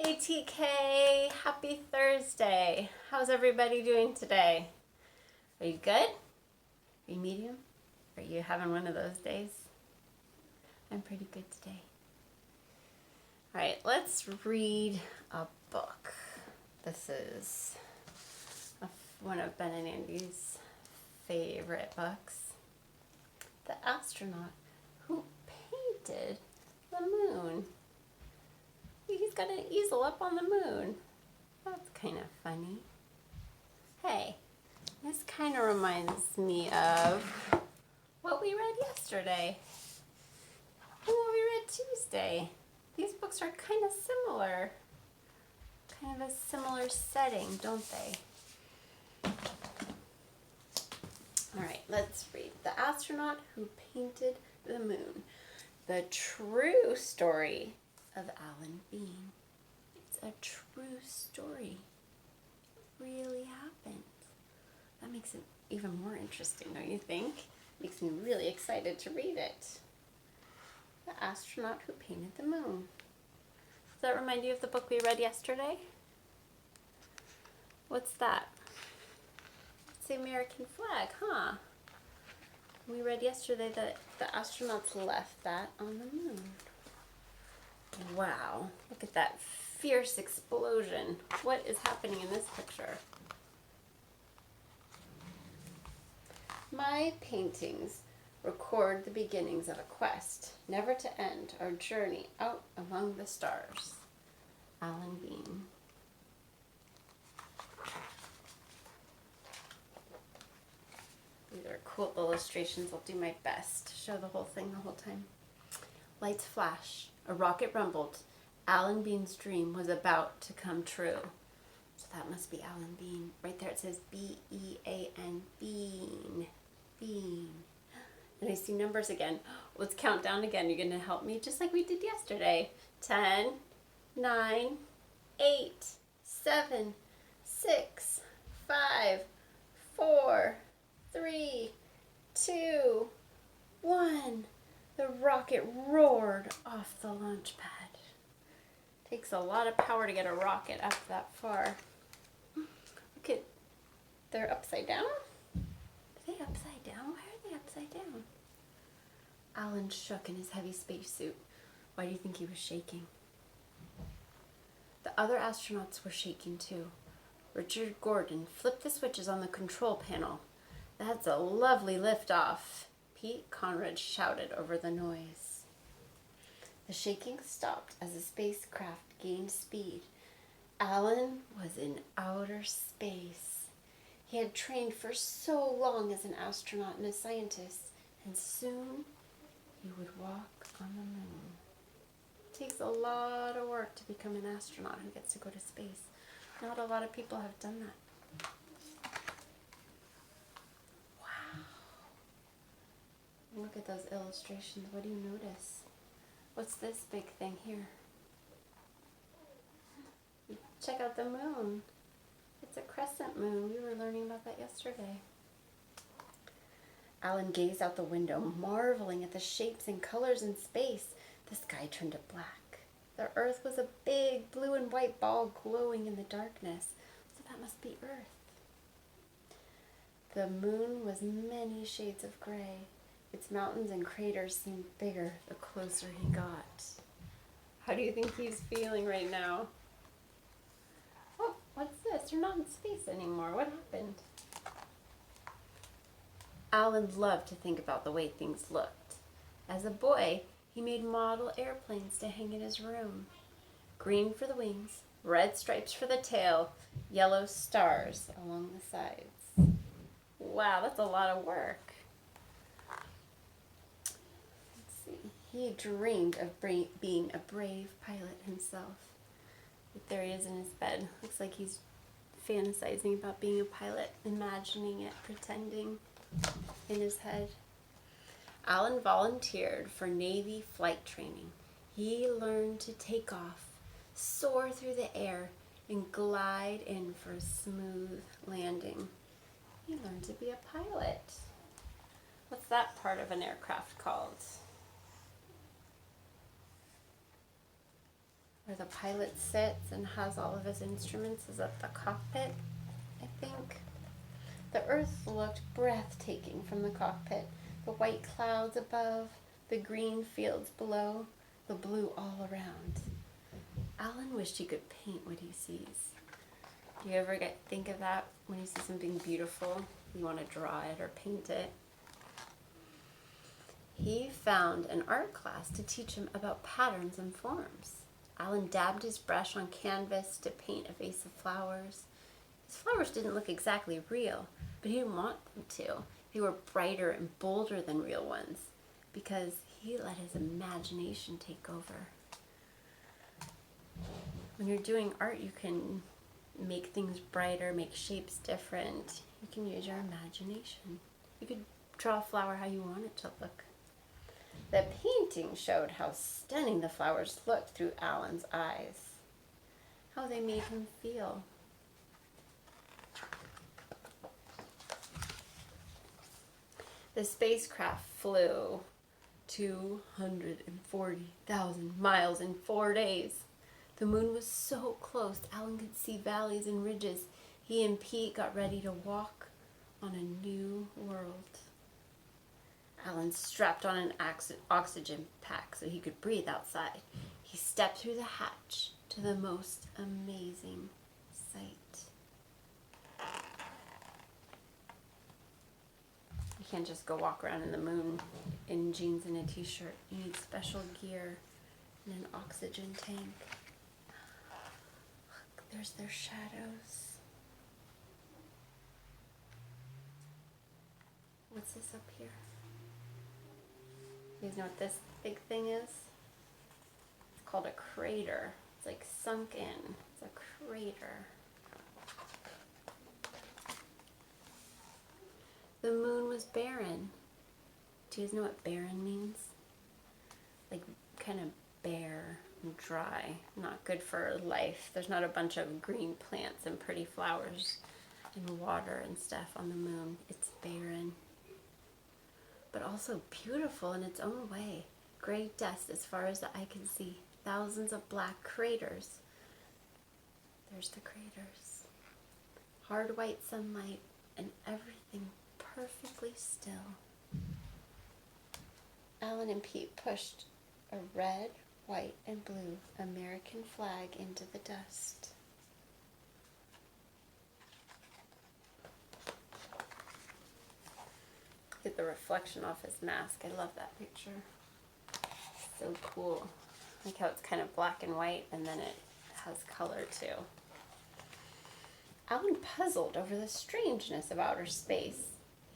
Hey TK, happy Thursday. How's everybody doing today? Are you good? Are you medium? Are you having one of those days? I'm pretty good today. All right, let's read a book. This is one of Ben and Andy's favorite books. The Astronaut Who Painted the Moon. He's got an easel up on the moon. That's kind of funny. Hey, this kind of reminds me of what we read yesterday and what we read Tuesday. These books are kind of similar. Kind of a similar setting, don't they? All right, let's read The Astronaut Who Painted the Moon. The true story of Alan Bean. It's a true story. It really happened. That makes it even more interesting, don't you think? Makes me really excited to read it. The Astronaut Who Painted the Moon. Does that remind you of the book we read yesterday? What's that? It's the American flag, huh? We read yesterday that the astronauts left that on the moon. Wow, look at that fierce explosion. What is happening in this picture? My paintings record the beginnings of a quest, never to end, our journey out among the stars. Alan Bean. These are cool illustrations. I'll do my best to show the whole thing the whole time. Lights flash. A rocket rumbled. Alan Bean's dream was about to come true. So that must be Alan Bean. Right there it says B-E-A-N, Bean. Bean. And I see numbers again. Let's count down again. You're going to help me just like we did yesterday. 10, 9, 8, 7, 6, 5, 4, 3, 2, 1. The rocket roared off the launch pad. Takes a lot of power to get a rocket up that far. Look at, they're upside down? Are they upside down? Why are they upside down? Alan shook in his heavy spacesuit. Why do you think he was shaking? The other astronauts were shaking too. Richard Gordon flipped the switches on the control panel. That's a lovely liftoff. Pete Conrad shouted over the noise. The shaking stopped as the spacecraft gained speed. Alan was in outer space. He had trained for so long as an astronaut and a scientist, and soon he would walk on the moon. It takes a lot of work to become an astronaut who gets to go to space. Not a lot of people have done that. Look at those illustrations. What do you notice? What's this big thing here? Check out the moon. It's a crescent moon. We were learning about that yesterday. Alan gazed out the window, marveling at the shapes and colors in space. The sky turned to black. The Earth was a big blue and white ball glowing in the darkness. So that must be Earth. The moon was many shades of gray. Its mountains and craters seemed bigger the closer he got. How do you think he's feeling right now? Oh, what's this? You're not in space anymore. What happened? Alan loved to think about the way things looked. As a boy, he made model airplanes to hang in his room. Green for the wings, red stripes for the tail, yellow stars along the sides. Wow, that's a lot of work. He dreamed of being a brave pilot himself. But there he is in his bed. Looks like he's fantasizing about being a pilot, imagining it, pretending in his head. Alan volunteered for Navy flight training. He learned to take off, soar through the air, and glide in for a smooth landing. He learned to be a pilot. What's that part of an aircraft called? Are where the pilot sits and has all of his instruments is at the cockpit, I think. The Earth looked breathtaking from the cockpit. The white clouds above, the green fields below, the blue all around. Alan wished he could paint what he sees. Do you ever think of that when you see something beautiful? You want to draw it or paint it? He found an art class to teach him about patterns and forms. Alan dabbed his brush on canvas to paint a vase of flowers. His flowers didn't look exactly real, but he didn't want them to. They were brighter and bolder than real ones because he let his imagination take over. When you're doing art, you can make things brighter, make shapes different. You can use your imagination. You could draw a flower how you want it to look. The painting showed how stunning the flowers looked through Alan's eyes, how they made him feel. The spacecraft flew 240,000 miles in 4 days. The moon was so close, Alan could see valleys and ridges. He and Pete got ready to walk on a new world. Alan strapped on an oxygen pack so he could breathe outside. He stepped through the hatch to the most amazing sight. You can't just go walk around in the moon in jeans and a t-shirt. You need special gear and an oxygen tank. Look, there's their shadows. What's this up here? You guys know what this big thing is? It's called a crater. It's like sunk in. It's a crater. The moon was barren. Do you guys know what barren means? Like kind of bare and dry. Not good for life. There's not a bunch of green plants and pretty flowers and water and stuff on the moon. It's barren. But also beautiful in its own way. Gray dust as far as the eye can see. Thousands of black craters. There's the craters. Hard white sunlight and everything perfectly still. Alan and Pete pushed a red, white, and blue American flag into the dust. Get the reflection off his mask. I love that picture. So cool. I like how it's kind of black and white and then it has color too. Alan puzzled over the strangeness of outer space.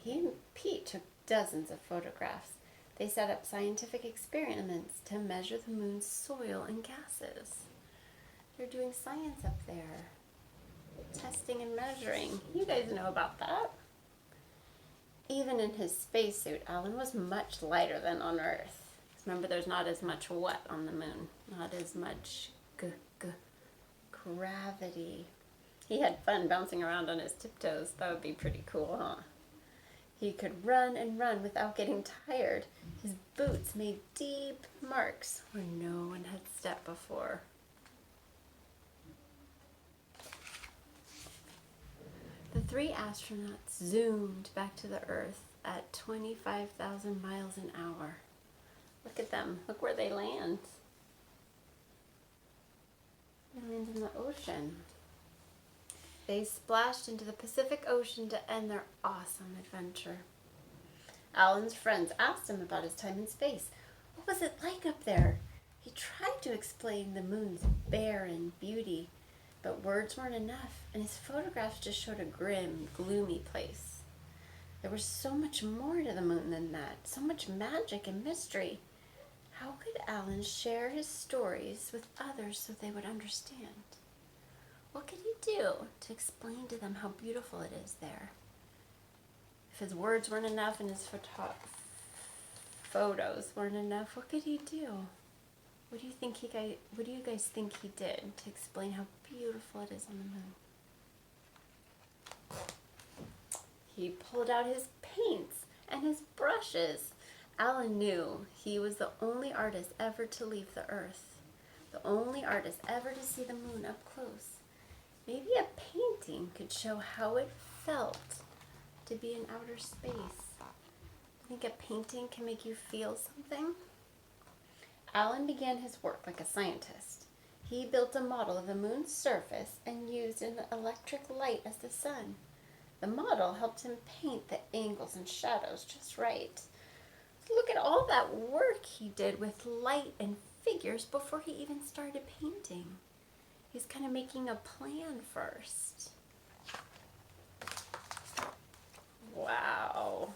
He and Pete took dozens of photographs. They set up scientific experiments to measure the moon's soil and gases. They're doing science up there. Testing and measuring. You guys know about that. Even in his spacesuit, Alan was much lighter than on Earth. Remember, there's not as much wet on the moon. Not as much gravity. He had fun bouncing around on his tiptoes. That would be pretty cool, huh? He could run and run without getting tired. His boots made deep marks where no one had stepped before. The three astronauts zoomed back to the Earth at 25,000 miles an hour. Look at them. Look where they land. They land in the ocean. They splashed into the Pacific Ocean to end their awesome adventure. Alan's friends asked him about his time in space. What was it like up there? He tried to explain the moon's barren beauty, but words weren't enough, and his photographs just showed a grim, gloomy place. There was so much more to the moon than that, so much magic and mystery. How could Alan share his stories with others so they would understand? What could he do to explain to them how beautiful it is there? If his words weren't enough and his photos weren't enough, what could he do? What do you guys think he did to explain how beautiful it is on the moon? He pulled out his paints and his brushes. Alan knew he was the only artist ever to leave the Earth. the only artist ever to see the moon up close. Maybe a painting could show how it felt to be in outer space. Think a painting can make you feel something? Alan began his work like a scientist. He built a model of the moon's surface and used an electric light as the sun. The model helped him paint the angles and shadows just right. Look at all that work he did with light and figures before he even started painting. He's kind of making a plan first. Wow.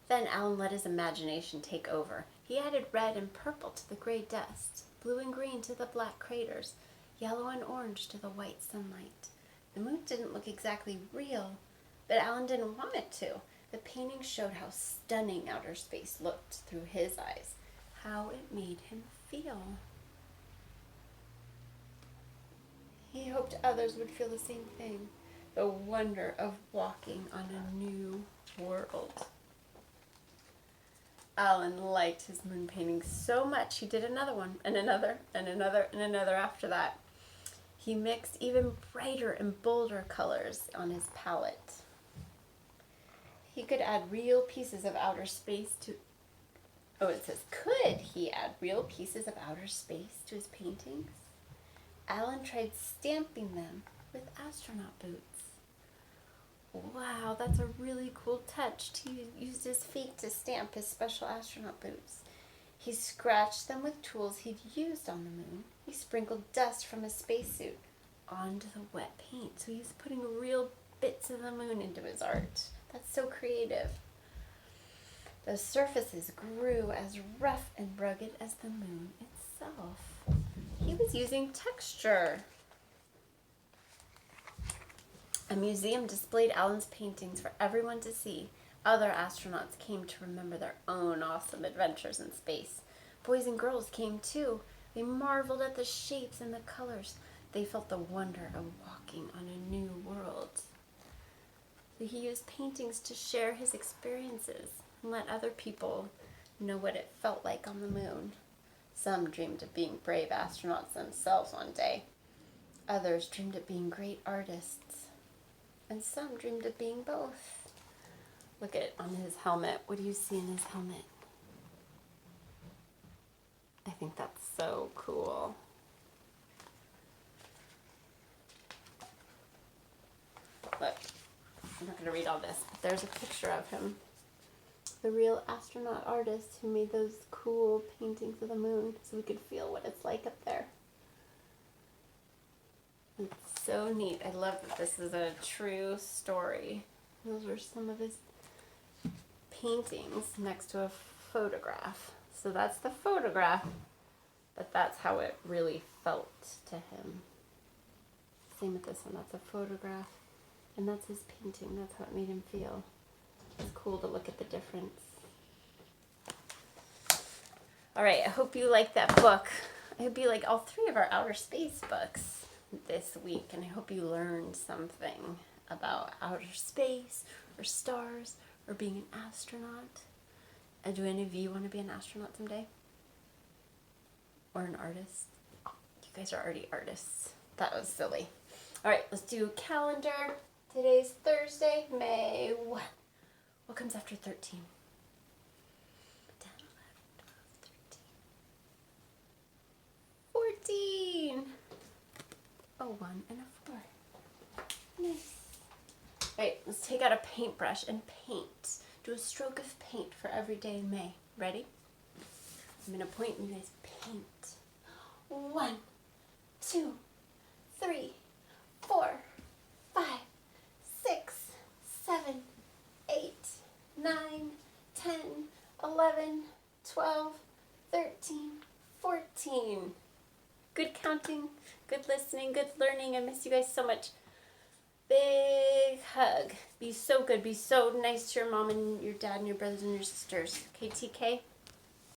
Then Alan let his imagination take over. He added red and purple to the gray dust, blue and green to the black craters, yellow and orange to the white sunlight. The moon didn't look exactly real, but Alan didn't want it to. The painting showed how stunning outer space looked through his eyes, how it made him feel. He hoped others would feel the same thing, the wonder of walking on a new world. Alan liked his moon painting so much he did another one, and another, and another, and another after that. He mixed even brighter and bolder colors on his palette. He could add real pieces of outer space to... Oh, it says, could he add real pieces of outer space to his paintings? Alan tried stamping them with astronaut boots. Wow, that's a really cool touch. He used his feet to stamp his special astronaut boots. He scratched them with tools he'd used on the moon. He sprinkled dust from his spacesuit onto the wet paint. So he's putting real bits of the moon into his art. That's so creative. The surfaces grew as rough and rugged as the moon itself. He was using texture. A museum displayed Alan's paintings for everyone to see. Other astronauts came to remember their own awesome adventures in space. Boys and girls came too. They marveled at the shapes and the colors. They felt the wonder of walking on a new world. So he used paintings to share his experiences and let other people know what it felt like on the moon. Some dreamed of being brave astronauts themselves one day. Others dreamed of being great artists. And some dreamed of being both. Look at it on his helmet. What do you see in his helmet? I think that's so cool. Look, I'm not going to read all this, but there's a picture of him. The real astronaut artist who made those cool paintings of the moon so we could feel what it's like up there. It's so neat. I love that this is a true story. Those are some of his paintings next to a photograph. So that's the photograph, but that's how it really felt to him. Same with this one. That's a photograph, and that's his painting. That's how it made him feel. It's cool to look at the difference. All right, I hope you like that book. I hope you like all three of our outer space books this week, and I hope you learned something about outer space or stars or being an astronaut. Do any of you want to be an astronaut someday? Or an artist? Oh, you guys are already artists. That was silly. All right, let's do calendar. Today's Thursday, May 1. What comes after 13? 10, 11, 12, 13. 14. A 1 and a 4. Nice. All right, let's take out a paintbrush and paint. Do a stroke of paint for every day in May. Ready? I'm going to point and you guys paint. 1, 2, 3, 4, 5, 6, 7, 8, 9, 10, 11, 12, 13, 14. Good counting, good listening, good learning. I miss you guys so much. Big hug. Be so good. Be so nice to your mom and your dad and your brothers and your sisters. Okay, TK?